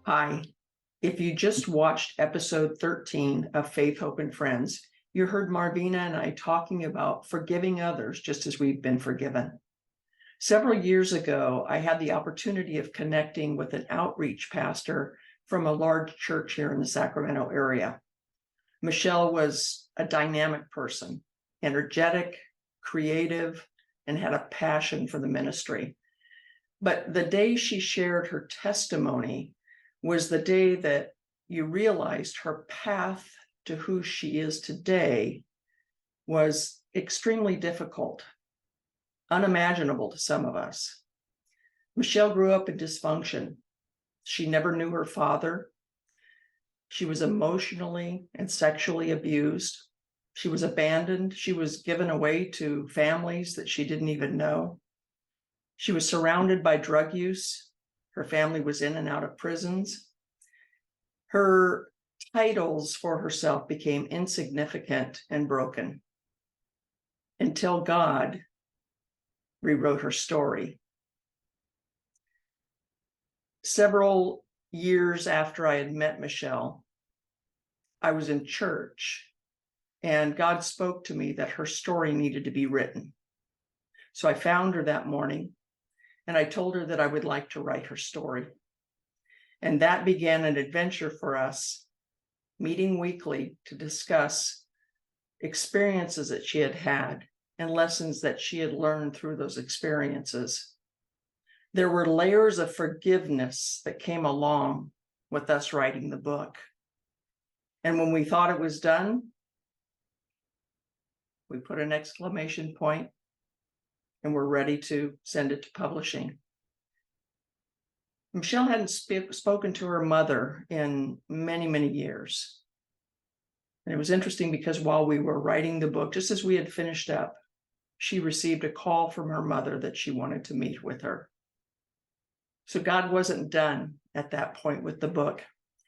Hi. If you just watched episode 13 of Faith, Hope, and Friends, you heard Marvina and I talking about forgiving others just as we've been forgiven. Several years ago, I had the opportunity of connecting with an outreach pastor from a large church here in the Sacramento area. Michelle was a dynamic person, energetic, creative, and had a passion for the ministry. But the day she shared her testimony was the day that you realized her path to who she is today was extremely difficult, unimaginable to some of us. Michelle grew up in dysfunction. She never knew her father. She was emotionally and sexually abused. She was abandoned. She was given away to families that she didn't even know. She was surrounded by drug use. Her family was in and out of prisons. Her titles for herself became insignificant and broken until God rewrote her story. Several years after I had met Michelle, I was in church and God spoke to me that her story needed to be written. So I found her that morning and I told her that I would like to write her story. And that began an adventure for us, meeting weekly to discuss experiences that she had had and lessons that she had learned through those experiences. There were layers of forgiveness that came along with us writing the book. And when we thought it was done, we put an exclamation point and we're ready to send it to publishing. Michelle hadn't spoken to her mother in many, many years. And it was interesting because while we were writing the book, just as we had finished up, she received a call from her mother that she wanted to meet with her. So God wasn't done at that point with the book.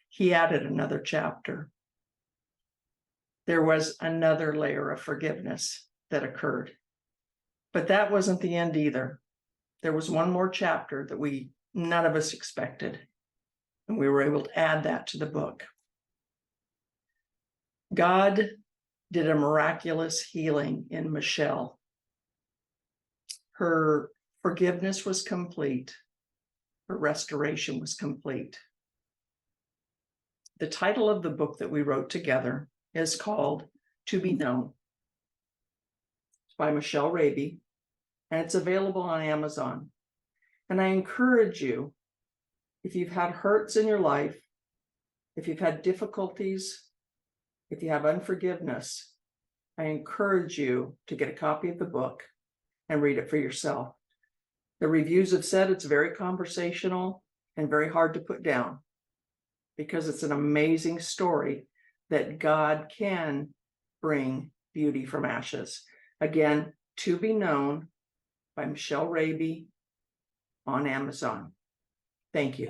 He added another chapter. There was another layer of forgiveness that occurred. But that wasn't the end either. There was one more chapter that none of us expected. And we were able to add that to the book. God did a miraculous healing in Michelle. Her forgiveness was complete. Her restoration was complete. The title of the book that we wrote together is called To Be Known. It's by Michelle Raby, and it's available on Amazon. And I encourage you, if you've had hurts in your life, if you've had difficulties, if you have unforgiveness, I encourage you to get a copy of the book and read it for yourself. The reviews have said it's very conversational and very hard to put down because it's an amazing story that God can bring beauty from ashes. Again, To Be Known by Michelle Raby on Amazon. Thank you.